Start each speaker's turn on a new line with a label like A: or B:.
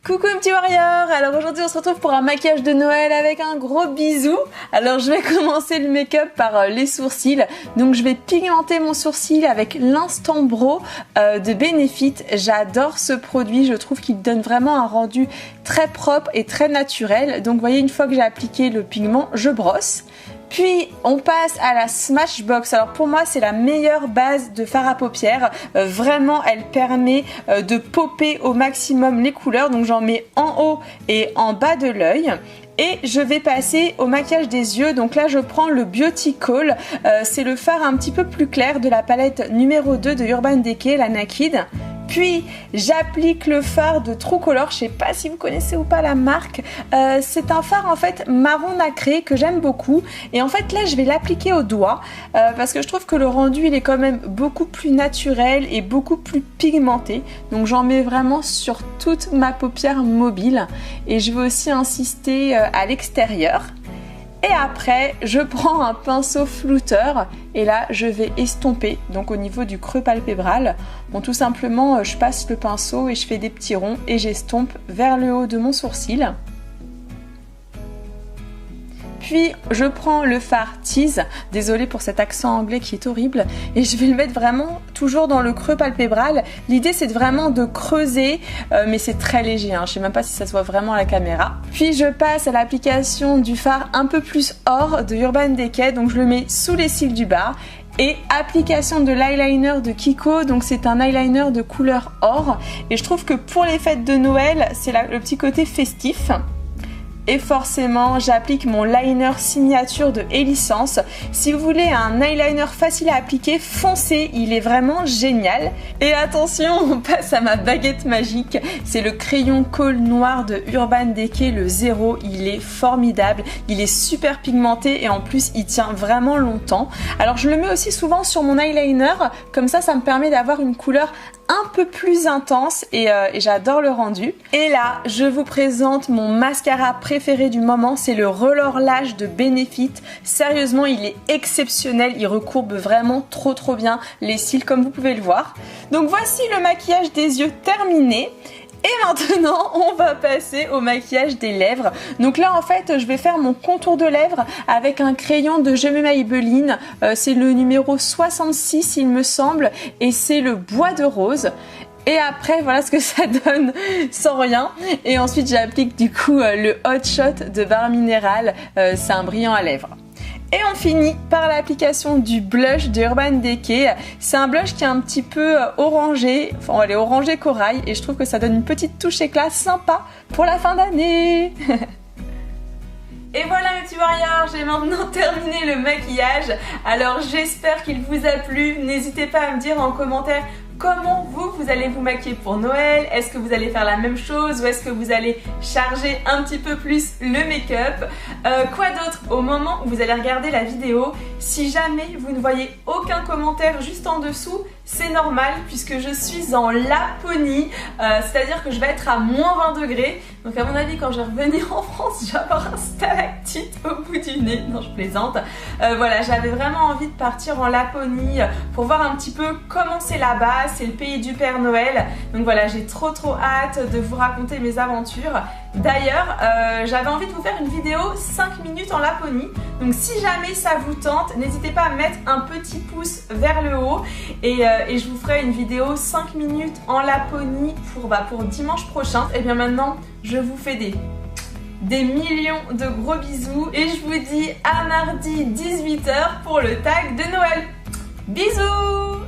A: Coucou mes petits warriors. Alors aujourd'hui on se retrouve pour un maquillage de Noël avec un gros bisou. Alors je vais commencer le make-up par les sourcils. Donc je vais pigmenter mon sourcil avec l'Instant Brow de Benefit. J'adore ce produit, je trouve qu'il donne vraiment un rendu très propre et très naturel. Donc vous voyez, une fois que j'ai appliqué le pigment, je brosse. Puis on passe à la Smashbox. Alors pour moi c'est la meilleure base de fard à paupières. Vraiment elle permet de popper au maximum les couleurs. Donc j'en mets en haut et en bas de l'œil. Et je vais passer au maquillage des yeux. Donc là je prends le Beauty Call. C'est le fard un petit peu plus clair de la palette numéro 2 de Urban Decay, la Naked. Puis j'applique le fard de True Color, je sais pas si vous connaissez ou pas la marque, c'est un fard en fait marron nacré que j'aime beaucoup et en fait là je vais l'appliquer au doigt parce que je trouve que le rendu il est quand même beaucoup plus naturel et beaucoup plus pigmenté, donc j'en mets vraiment sur toute ma paupière mobile et je vais aussi insister à l'extérieur. Et après, je prends un pinceau flouteur et là, je vais estomper, donc au niveau du creux palpébral. Bon, tout simplement, je passe le pinceau et je fais des petits ronds et j'estompe vers le haut de mon sourcil. Puis je prends le fard Tease, désolée pour cet accent anglais qui est horrible, et je vais le mettre vraiment toujours dans le creux palpébral. L'idée c'est vraiment de creuser, mais c'est très léger, hein. Je sais même pas si ça se voit vraiment à la caméra. Puis je passe à l'application du fard un peu plus or de Urban Decay, donc je le mets sous les cils du bas. Et application de l'eyeliner de Kiko, donc c'est un eyeliner de couleur or, et je trouve que pour les fêtes de Noël, c'est le petit côté festif. Et forcément, j'applique mon liner signature de Elisance. Si vous voulez un eyeliner facile à appliquer, foncez, il est vraiment génial. Et attention, on passe à ma baguette magique. C'est le crayon colle noir de Urban Decay, le 0. Il est formidable, il est super pigmenté et en plus, il tient vraiment longtemps. Alors, je le mets aussi souvent sur mon eyeliner. Comme ça me permet d'avoir une couleur un peu plus intense et j'adore le rendu. Et là, je vous présente mon mascara préféré du moment, c'est le Roller Lash de Benefit. Sérieusement, il est exceptionnel, il recourbe vraiment trop bien les cils comme vous pouvez le voir. Donc voici le maquillage des yeux terminé. Et maintenant, on va passer au maquillage des lèvres. Donc là, en fait, je vais faire mon contour de lèvres avec un crayon de Je m'aime Maybelline. C'est le numéro 66, il me semble, et c'est le bois de rose. Et après, voilà ce que ça donne sans rien. Et ensuite, j'applique du coup le Hot Shot de Barre Minéral. C'est un brillant à lèvres. Et on finit par l'application du blush de Urban Decay. C'est un blush qui est un petit peu orangé, enfin elle est orangé corail et je trouve que ça donne une petite touche éclat sympa pour la fin d'année. Et voilà mes petits warriors, j'ai maintenant terminé le maquillage. Alors j'espère qu'il vous a plu. N'hésitez pas à me dire en commentaire comment vous allez vous maquiller pour Noël. Est-ce que vous allez faire la même chose ou est-ce que vous allez charger un petit peu plus le make-up? Quoi d'autre au moment où vous allez regarder la vidéo? Si jamais vous ne voyez aucun commentaire juste en dessous, c'est normal puisque je suis en Laponie, c'est-à-dire que je vais être à moins 20 degrés. Donc à mon avis, quand je vais revenir en France, je vais avoir un stalactite au bout du nez. Non, je plaisante. Voilà, j'avais vraiment envie de partir en Laponie pour voir un petit peu comment c'est là-bas. C'est le pays du Père Noël. Donc voilà, j'ai trop hâte de vous raconter mes aventures. D'ailleurs, j'avais envie de vous faire une vidéo 5 minutes en Laponie. Donc si jamais ça vous tente, n'hésitez pas à mettre un petit pouce vers le haut et je vous ferai une vidéo 5 minutes en Laponie pour dimanche prochain. Et bien maintenant, je vous fais des millions de gros bisous et je vous dis à mardi 18 h pour le tag de Noël. Bisous!